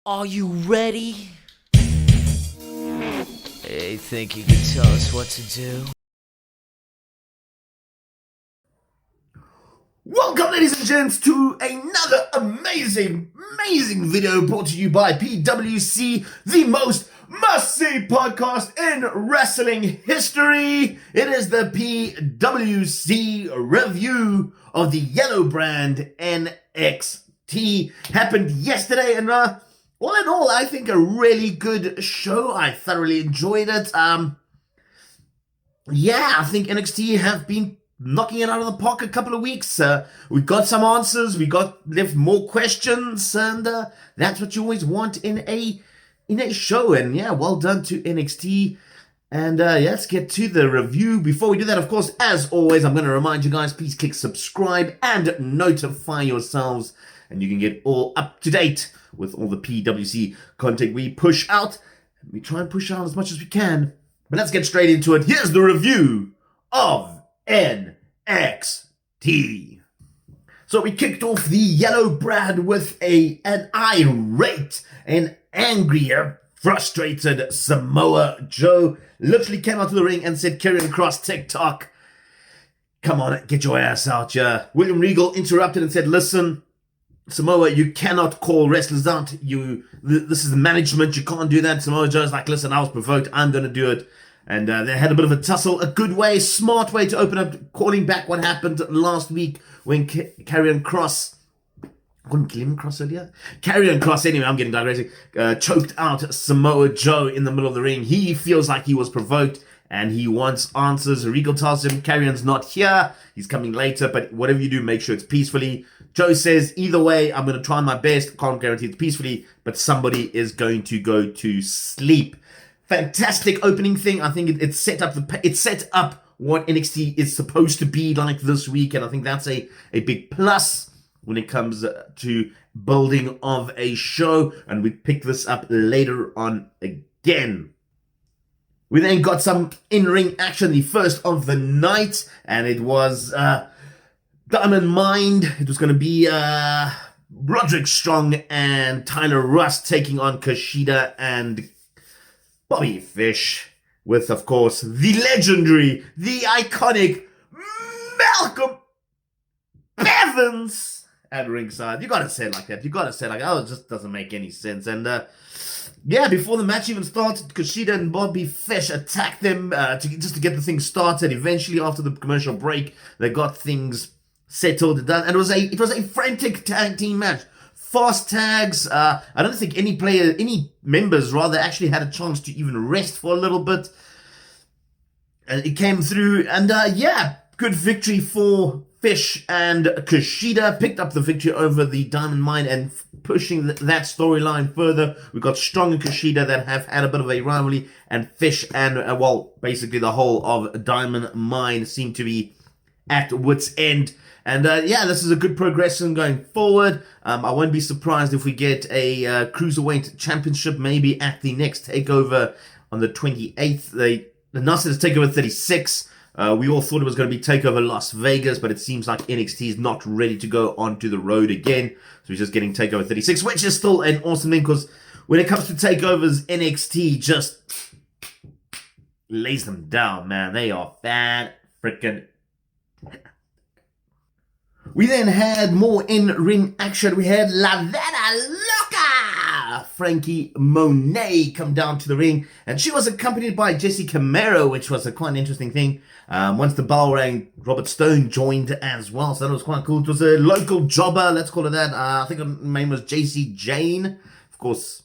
Are you ready? Hey, think you can tell us what to do? Welcome, ladies and gents, to another amazing video brought to you by PWC, the most must-see podcast in wrestling history. It is the PWC review of the yellow brand NXT. Happened yesterday, and all in all, I think a really good show. I thoroughly enjoyed it. I think NXT have been knocking it out of the park a couple of weeks. We got some answers, we got left more questions, and that's what you always want in a show. And yeah, well done to NXT. And let's get to the review. Before we do that, of course, as always, I'm going to remind you guys, please click subscribe and notify yourselves, and you can get all up to date with all the PWC content we push out. We try and push out as much as we can. But let's get straight into it. Here's the review of NXT. So we kicked off the yellow brand with an irate and angrier, frustrated Samoa Joe. Literally came out to the ring and said, "Karrion Kross TikTok, come on, get your ass out here." William Regal interrupted and said, "Listen, Samoa, you cannot call wrestlers out. This is the management. You can't do that." Samoa Joe's like, "Listen, I was provoked. I'm going to do it." And they had a bit of a tussle. A good way, smart way to open up, calling back what happened last week when Karrion Kross, I couldn't kill him Kross earlier? Karrion Kross, anyway, I'm getting digressing, choked out Samoa Joe in the middle of the ring. He feels like he was provoked and he wants answers. Regal tells him Karrion's not here. He's coming later, but whatever you do, make sure it's peacefully. Joe says, either way, I'm going to try my best. Can't guarantee it's peacefully, but somebody is going to go to sleep. Fantastic opening thing. I think it set up what NXT is supposed to be like this week, and I think that's a big plus when it comes to building of a show, and we pick this up later on again. We then got some in-ring action, the first of the night, and it was Diamond Mine. It was going to be Roderick Strong and Tyler Rust taking on Kushida and Bobby Fish, with, of course, the legendary, the iconic Malcolm Bevins at ringside. You gotta say it like that. You gotta say it like that. Oh, it just doesn't make any sense. And before the match even started, Kushida and Bobby Fish attacked them just to get the thing started. Eventually, after the commercial break, they got things settled and done. And it was a frantic tag team match. Fast tags. I don't think any members actually had a chance to even rest for a little bit. It came through, and good victory for Fish, and Kushida picked up the victory over the Diamond Mine and pushing that storyline further. We got Strong and Kushida that have had a bit of a rivalry, and Fish and, basically the whole of Diamond Mine seem to be at wit's end. And this is a good progression going forward. I won't be surprised if we get a Cruiserweight Championship maybe at the next TakeOver on the 28th. They announced it as TakeOver 36. We all thought it was going to be TakeOver Las Vegas, but it seems like NXT is not ready to go onto the road again. So we're just getting TakeOver 36, which is still an awesome thing, because when it comes to TakeOvers, NXT just lays them down, man. They are fan freaking. We then had more in-ring action. We had La Vera Loca, Frankie Monet, come down to the ring, and she was accompanied by Jessie Camaro, which was a quite an interesting thing. Once the bell rang, Robert Stone joined as well, so that was quite cool. It was a local jobber, let's call it that. I think her name was JC Jane. Of course,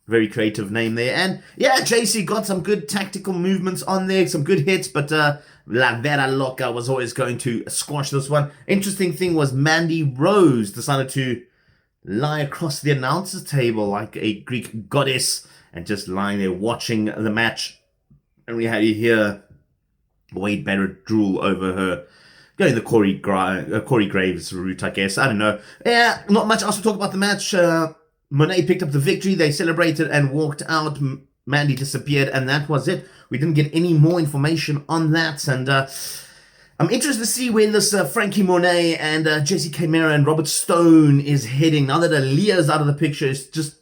very creative name there. And yeah, JC got some good tactical movements on there, some good hits, but La Vera Loca was always going to squash this one. Interesting thing was Mandy Rose decided to lie across the announcer's table like a Greek goddess and just lying there watching the match. And we had you hear Wade Barrett drool over her, going the Corey Graves route, I guess. I don't know. Yeah, not much else to talk about the match. Monet picked up the victory. They celebrated and walked out. Mandy disappeared, and that was it. We didn't get any more information on that, and I'm interested to see where this Frankie Monet and Jessie Camaro and Robert Stone is heading. Now that Aaliyah's out of the picture, it's just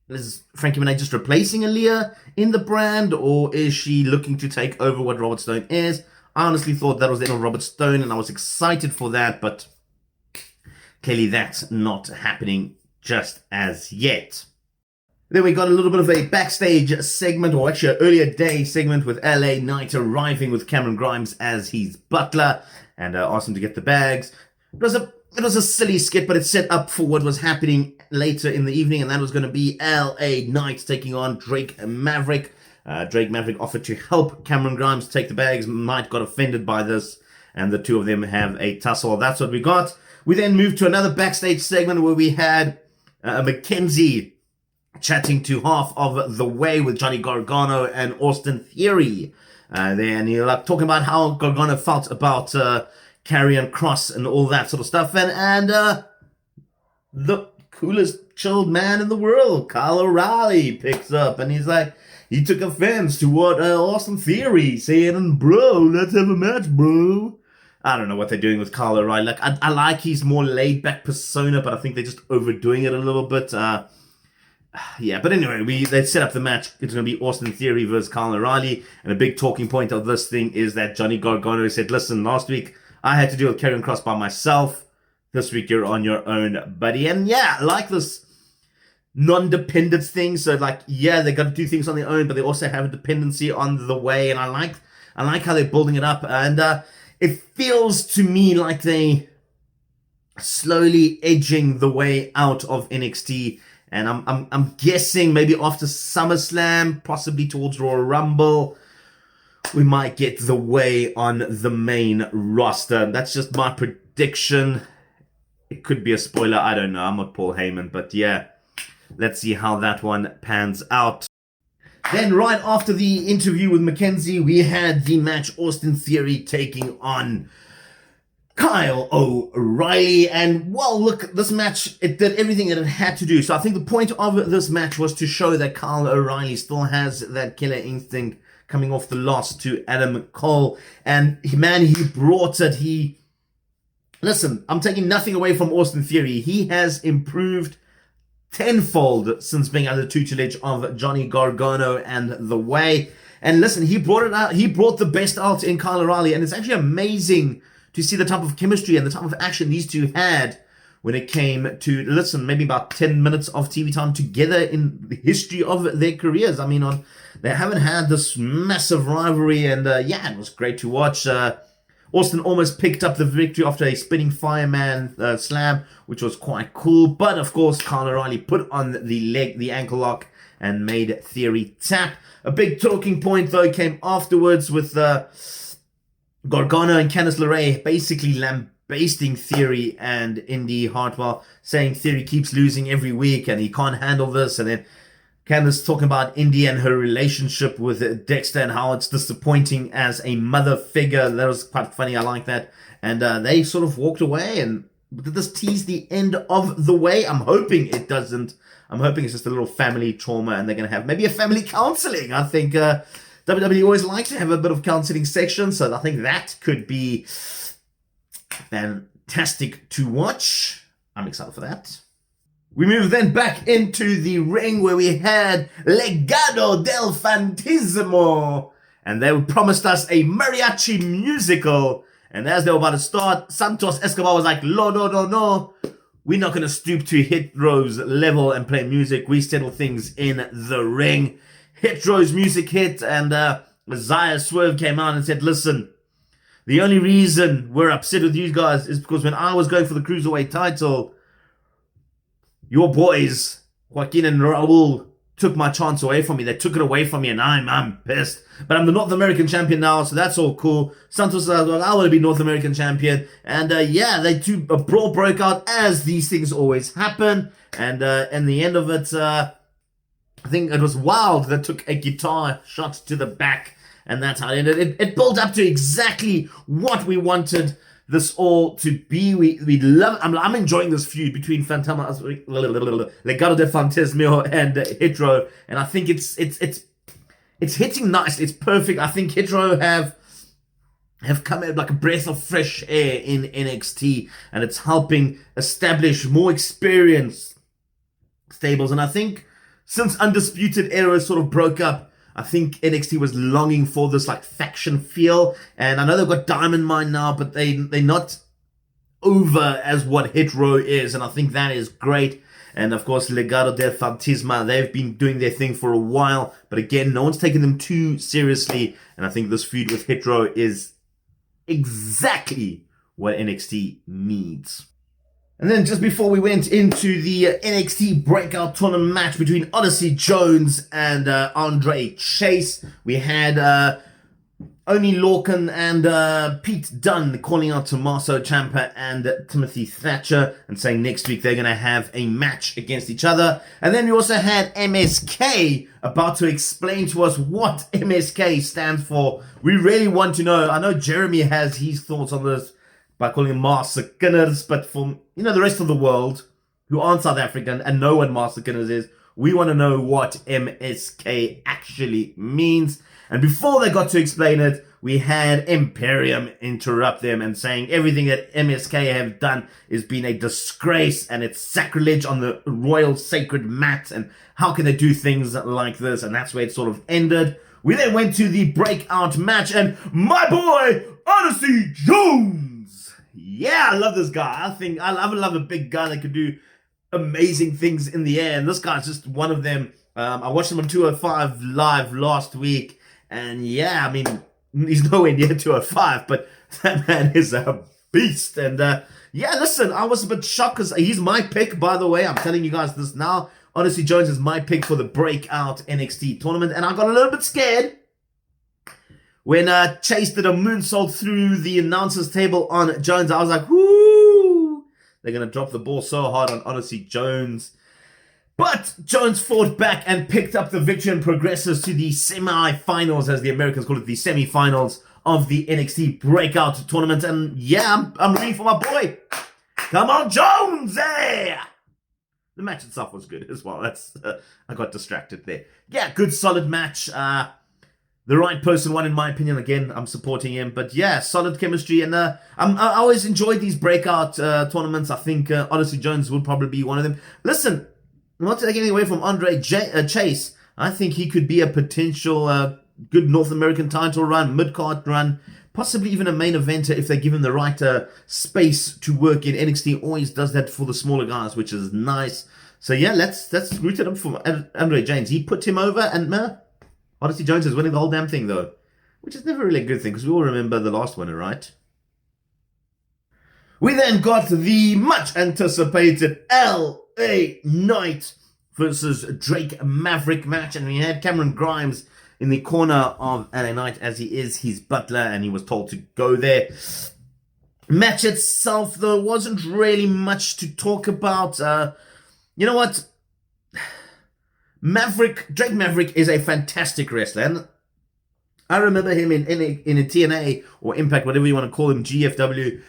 is Frankie Monet just replacing Aaliyah in the brand, or is she looking to take over what Robert Stone is? I honestly thought that was the end of Robert Stone, and I was excited for that, but clearly that's not happening just as yet. Then we got a little bit of a backstage segment, or actually an earlier day segment, with LA Knight arriving with Cameron Grimes as his butler and asked him to get the bags. It was a silly skit, but it set up for what was happening later in the evening, and that was going to be LA Knight taking on Drake Maverick. Drake Maverick offered to help Cameron Grimes take the bags. Knight got offended by this, and the two of them have a tussle. That's what we got. We then moved to another backstage segment where we had Mackenzie chatting to half of the way with Johnny Gargano and Austin Theory. Then you're like talking about how Gargano felt about Karrion Kross and all that sort of stuff. And the coolest chilled man in the world, Kyle O'Reilly, picks up and he's like, he took offense to what Austin Theory saying, bro, let's have a match, bro. I don't know what they're doing with Kyle O'Reilly. Like, I like his more laid-back persona, but I think they're just overdoing it a little bit. Yeah, but anyway, they set up the match. It's going to be Austin Theory versus Kyle O'Reilly. And a big talking point of this thing is that Johnny Gargano said, listen, last week I had to deal with Karrion Kross by myself. This week you're on your own, buddy. And yeah, I like this non-dependence thing. So like, yeah, they got to do things on their own, but they also have a dependency on the way. And I like how they're building it up. And it feels to me like they slowly edging the way out of NXT. And I'm guessing maybe after SummerSlam, possibly towards Royal Rumble, we might get the way on the main roster. That's just my prediction. It could be a spoiler. I don't know. I'm not Paul Heyman. But yeah, let's see how that one pans out. Then right after the interview with Mackenzie, we had the match Austin Theory taking on Kyle O'Reilly. And well, look, this match, it did everything that it had to do. So I think the point of this match was to show that Kyle O'Reilly still has that killer instinct coming off the loss to Adam Cole. And man, he brought it. Listen, I'm taking nothing away from Austin Theory. He has improved tenfold since being under the tutelage of Johnny Gargano and The Way. And listen, he brought it out. He brought the best out in Kyle O'Reilly. And it's actually amazing to see the type of chemistry and the type of action these two had when it came to, listen, maybe about 10 minutes of TV time together in the history of their careers. I mean, they haven't had this massive rivalry, and yeah, it was great to watch. Austin almost picked up the victory after a spinning fireman slam, which was quite cool. But of course, Kyle O'Reilly put on the ankle lock, and made Theory tap. A big talking point, though, came afterwards with Gargano and Candice LeRae basically lambasting Theory and Indy Hartwell, saying Theory keeps losing every week and he can't handle this. And then Candice talking about Indy and her relationship with Dexter and how it's disappointing as a mother figure. That was quite funny. I like that. And they sort of walked away. And did this tease the end of The Way? I'm hoping it doesn't. I'm hoping it's just a little family trauma and they're going to have maybe a family counseling. I think WWE always likes to have a bit of counseling section, so I think that could be fantastic to watch. I'm excited for that. We move then back into the ring where we had Legado del Fantasma, and they promised us a mariachi musical. And as they were about to start, Santos Escobar was like, no. We're not going to stoop to Hit Row's level and play music. We settle things in the ring. Hit Row's music hit, and Messiah Swerve came out and said, listen, the only reason we're upset with you guys is because when I was going for the Cruiserweight title, your boys, Joaquin and Raul, took my chance away from me. They took it away from me, and I'm pissed. But I'm the North American champion now, so that's all cool. Santos said, well, I want to be North American champion. And yeah, a brawl broke out, as these things always happen. And in the end of it, I think it was Wild that took a guitar shot to the back, and that's how it ended. It built up to exactly what we wanted this all to be. We love. I'm enjoying this feud between Legado del Fantasma and Hit Row, and I think it's hitting nice. It's perfect. I think Hit Row have come out like a breath of fresh air in NXT, and it's helping establish more experienced stables. And I think since Undisputed Era sort of broke up, I think NXT was longing for this like faction feel. And I know they've got Diamond Mine now, but they're not over as what Hit Row is. And I think that is great. And of course, Legado del Fantasma, they've been doing their thing for a while. But again, no one's taking them too seriously. And I think this feud with Hit Row is exactly what NXT needs. And then just before we went into the NXT Breakout Tournament match between Odyssey Jones and Andre Chase, we had Oni Lorcan and Pete Dunne calling out Tommaso Ciampa and Timothy Thatcher and saying next week they're going to have a match against each other. And then we also had MSK about to explain to us what MSK stands for. We really want to know. I know Jeremy has his thoughts on this by calling them Master Gunners, but for the rest of the world who aren't South African and know what Master Gunners is, we want to know what MSK actually means. And before they got to explain it, we had Imperium interrupt them and saying everything that MSK have done has been a disgrace and it's sacrilege on the royal sacred mat, and how can they do things like this? And that's where it sort of ended. We then went to the breakout match and my boy Odyssey Jones. Yeah, I love this guy. I love a big guy that could do amazing things in the air. And this guy's just one of them. I watched him on 205 Live last week. And yeah, I mean, he's nowhere near 205, but that man is a beast. And yeah, listen, I was a bit shocked because he's my pick, by the way. I'm telling you guys this now. Odyssey Jones is my pick for the breakout NXT tournament. And I got a little bit scared when Chase did a moonsault through the announcer's table on Jones. I was like, whoo! They're going to drop the ball so hard on Odyssey Jones. But Jones fought back and picked up the victory and progresses to the semi-finals, as the Americans call it, the semi-finals of the NXT Breakout Tournament. And yeah, I'm rooting for my boy. Come on, Jones! Yeah! The match itself was good as well. I got distracted there. Yeah, good, solid match. The right person won, in my opinion. Again, I'm supporting him. But yeah, solid chemistry. And I always enjoyed these breakout tournaments. I think Odyssey Jones would probably be one of them. Listen, I'm not taking anything away from Andre Chase. I think he could be a potential good North American title run, mid-card run, possibly even a main eventer if they give him the right space to work in. NXT always does that for the smaller guys, which is nice. So yeah, let's root it up for Andre James. He put him over, and Odyssey Jones is winning the whole damn thing, though, which is never really a good thing, because we all remember the last winner, right? We then got the much-anticipated LA Knight versus Drake Maverick match, and we had Cameron Grimes in the corner of LA Knight, as he is his butler, and he was told to go there. Match itself, though, wasn't really much to talk about. You know what? Drake Maverick is a fantastic wrestler, and I remember him in a TNA or Impact, whatever you want to call him, GFW,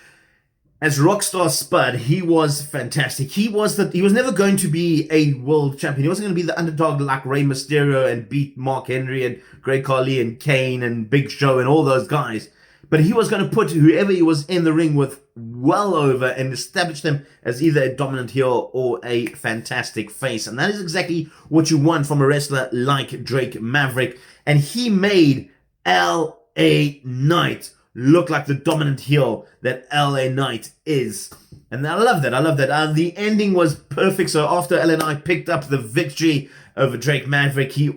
as Rockstar Spud. He was fantastic. He was never going to be a world champion. He wasn't going to be the underdog like Rey Mysterio and beat Mark Henry and Great Khali and Kane and Big Show and all those guys. But he was going to put whoever he was in the ring with well over and establish them as either a dominant heel or a fantastic face. And that is exactly what you want from a wrestler like Drake Maverick. And he made LA Knight look like the dominant heel that LA Knight is. And I love that. The ending was perfect. So after LA Knight picked up the victory over Drake Maverick, he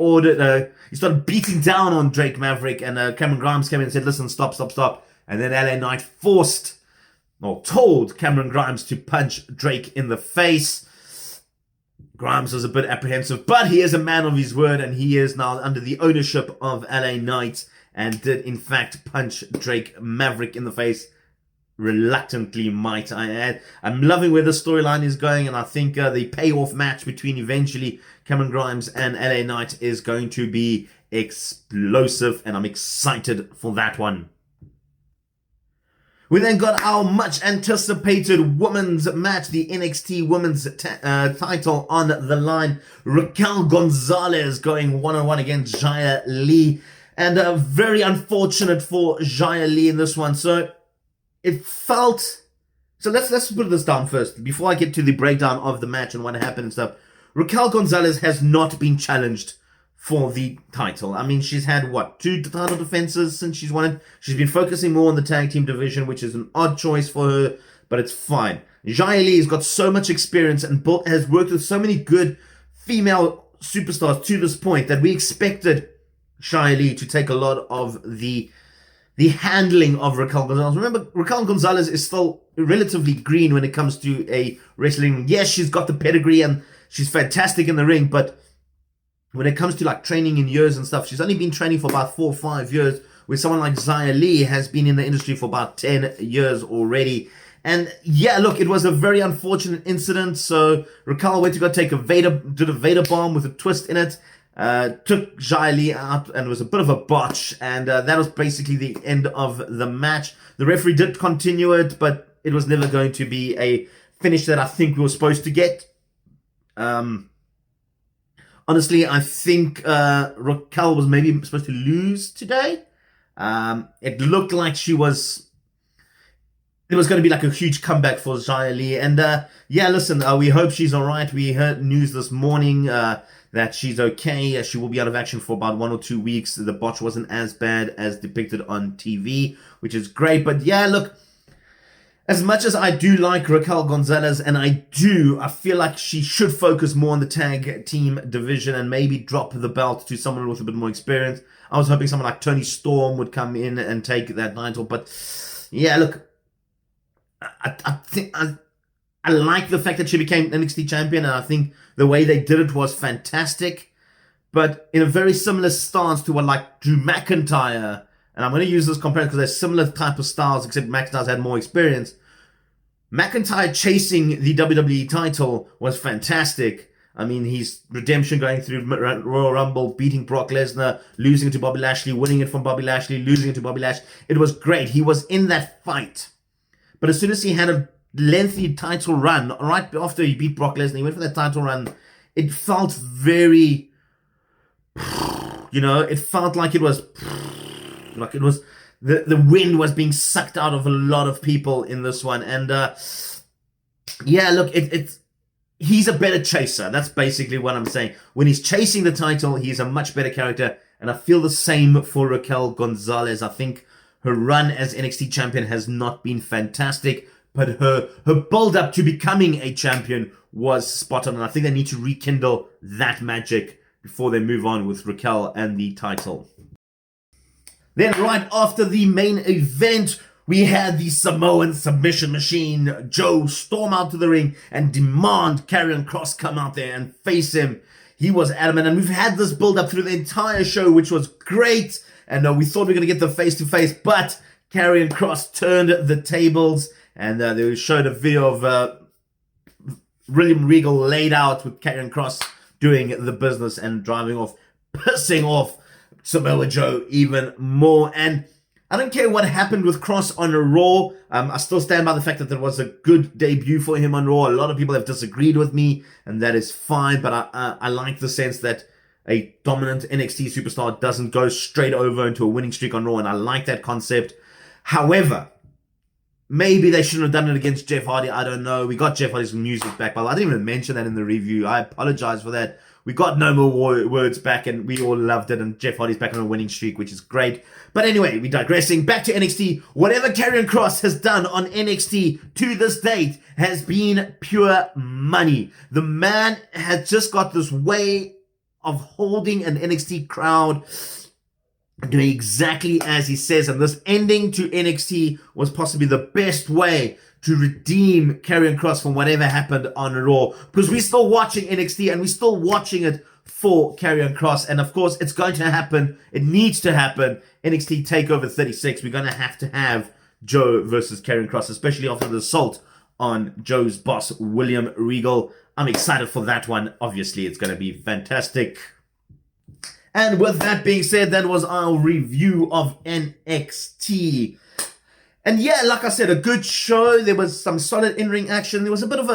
started beating down on Drake Maverick, and Cameron Grimes came in and said, listen, stop. And then LA Knight told Cameron Grimes to punch Drake in the face. Grimes was a bit apprehensive, but he is a man of his word, and he is now under the ownership of LA Knight, and did in fact punch Drake Maverick in the face. Reluctantly, might I add. I'm loving where the storyline is going, and I think the payoff match between eventually Cameron Grimes and LA Knight is going to be explosive, and I'm excited for that one. We then got our much anticipated women's match, the NXT women's title on the line. Raquel Gonzalez going one-on-one against Xia Li, and very unfortunate for Xia Li in this one. So it felt... So let's put this down first, before I get to the breakdown of the match and what happened and stuff. Raquel Gonzalez has not been challenged for the title. I mean, she's had, what, 2 title defenses since she's won it. She's been focusing more on the tag team division, which is an odd choice for her, but it's fine. Xia Li has got so much experience and has worked with so many good female superstars to this point that we expected Xia Li to take a lot of the handling of Raquel Gonzalez. Remember, Raquel Gonzalez is still relatively green when it comes to a wrestling. Yes, she's got the pedigree and she's fantastic in the ring, but when it comes to like training in years and stuff, she's only been training for about 4 or 5 years, where someone like Xia Li has been in the industry for about 10 years already. And yeah, look, it was a very unfortunate incident. So Raquel went to go take did a Vader bomb with a twist in it. Took Xia Li out, and it was a bit of a botch, and that was basically the end of the match. The referee did continue it, but it was never going to be a finish that I think we were supposed to get. Honestly, I think Raquel was maybe supposed to lose today. It looked like it was going to be like a huge comeback for Xia Li. And yeah, listen, we hope she's all right. We heard news this morning that she's okay. She will be out of action for about 1 or 2 weeks. The botch wasn't as bad as depicted on TV, which is great. But yeah, look, as much as I do like Raquel Gonzalez, and I feel like she should focus more on the tag team division and maybe drop the belt to someone with a bit more experience. I was hoping someone like Toni Storm would come in and take that title. But yeah, look, I think I like the fact that she became NXT champion, and I think the way they did it was fantastic. But in a very similar stance to what like Drew McIntyre, and I'm going to use this comparison because they're similar type of styles, except McIntyre's had more experience. McIntyre chasing the WWE title was fantastic. I mean, his redemption going through Royal Rumble, beating Brock Lesnar, losing it to Bobby Lashley, winning it from Bobby Lashley, losing it to Bobby Lashley. It was great. He was in that fight. But as soon as he had a lengthy title run, right after he beat Brock Lesnar, he went for that title run, it felt very, it felt like it was, the wind was being sucked out of a lot of people in this one. And yeah, look, he's a better chaser. That's basically what I'm saying. When he's chasing the title, he's a much better character. And I feel the same for Raquel Gonzalez. I think her run as NXT champion has not been fantastic, but her build up to becoming a champion was spot on. And I think they need to rekindle that magic before they move on with Raquel and the title. Then right after the main event, we had the Samoan submission machine, Joe, storm out to the ring and demand Karrion Kross come out there and face him. He was adamant, and we've had this build up through the entire show, which was great. And we thought we were going to get the face-to-face, but Karrion Kross turned the tables, and they showed a video of William Regal laid out with Karrion Kross doing the business and driving off, pissing off Samoa Joe even more. And I don't care what happened with Kross on Raw. I still stand by the fact that there was a good debut for him on Raw. A lot of people have disagreed with me, and that is fine, but I like the sense that a dominant NXT superstar doesn't go straight over into a winning streak on Raw, and I like that concept. However, maybe they shouldn't have done it against Jeff Hardy. I don't know. We got Jeff Hardy's music back, but I didn't even mention that in the review. I apologize for that. We got no more words back, and we all loved it, and Jeff Hardy's back on a winning streak, which is great. But anyway, we're digressing. Back to NXT. Whatever Karrion Kross has done on NXT to this date has been pure money. The man has just got this way of holding an NXT crowd, doing exactly as he says, and this ending to NXT was possibly the best way to redeem Karrion Kross from whatever happened on Raw, because we're still watching NXT and we're still watching it for Karrion Kross, and of course it's going to happen. It needs to happen. NXT TakeOver 36. We're going to have Joe versus Karrion Kross, especially after the assault on Joe's boss, William Regal. I'm excited for that one. Obviously, it's going to be fantastic. And with that being said, that was our review of NXT. And yeah, like I said, a good show. There was some solid in-ring action. There was a bit of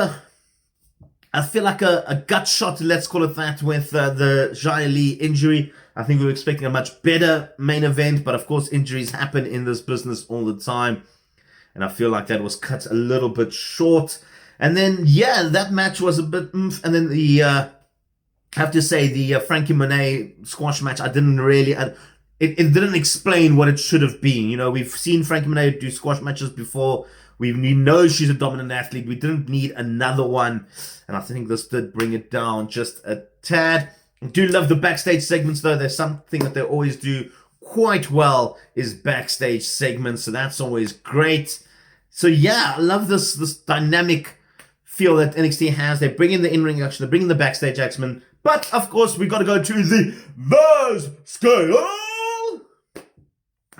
I feel like a gut shot, let's call it that, with the Xia Li injury. I think we were expecting a much better main event, but of course injuries happen in this business all the time. And I feel like that was cut a little bit short. And then, yeah, that match was a bit and then the I have to say the Frankie Monet squash match, I didn't really... it didn't explain what it should have been. You know, we've seen Frankie Monet do squash matches before. We know she's a dominant athlete. We didn't need another one. And I think this did bring it down just a tad. I do love the backstage segments, though. There's something that they always do quite well is backstage segments. So that's always great. So yeah, I love this dynamic feel that NXT has. They bring in the in-ring action. They bring in the backstage action. But, of course, we got to go to the Vaz scale.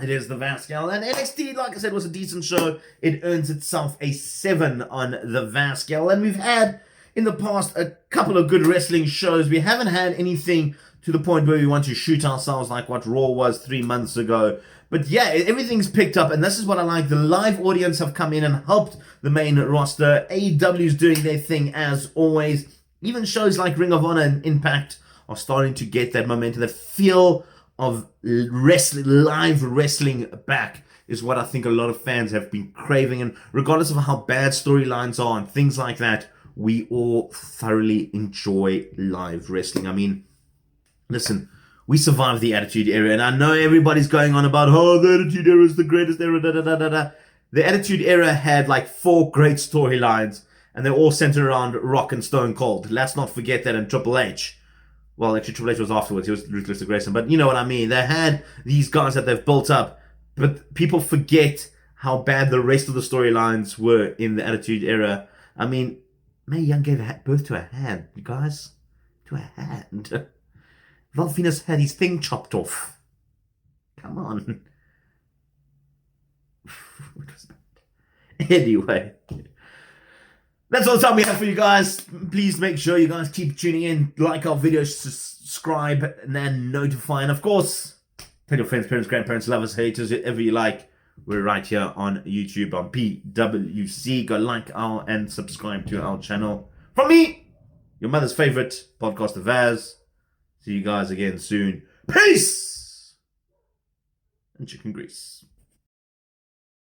It is the Vaz scale. And NXT, like I said, was a decent show. It earns itself a 7 on the Vaz scale. And we've had, in the past, a couple of good wrestling shows. We haven't had anything to the point where we want to shoot ourselves like what Raw was 3 months ago. But yeah, everything's picked up, and this is what I like. The live audience have come in and helped the main roster. AEW's doing their thing as always. Even shows like Ring of Honor and Impact are starting to get that momentum. The feel of wrestling, live wrestling back is what I think a lot of fans have been craving. And regardless of how bad storylines are and things like that, we all thoroughly enjoy live wrestling. I mean, listen, we survived the Attitude Era, and I know everybody's going on about, oh, the Attitude Era is the greatest era, da da da da da. The Attitude Era had like 4 great storylines, and they're all centered around Rock and Stone Cold. Let's not forget that, and Triple H. Well, actually, Triple H was afterwards. He was Ruthless Aggression, but you know what I mean. They had these guys that they've built up, but people forget how bad the rest of the storylines were in the Attitude Era. I mean, Mae Young gave birth to a hand, you guys. To a hand. Val Venus had his thing chopped off. Come on. What was that? Anyway. That's all the time we have for you guys. Please make sure you guys keep tuning in. Like our videos, subscribe, and then notify. And of course, tell your friends, parents, grandparents, lovers, haters, whatever you like. We're right here on YouTube on PWC. Go like our and subscribe to our channel. From me, your mother's favorite podcaster, Vaz. See you guys again soon. Peace! And chicken grease.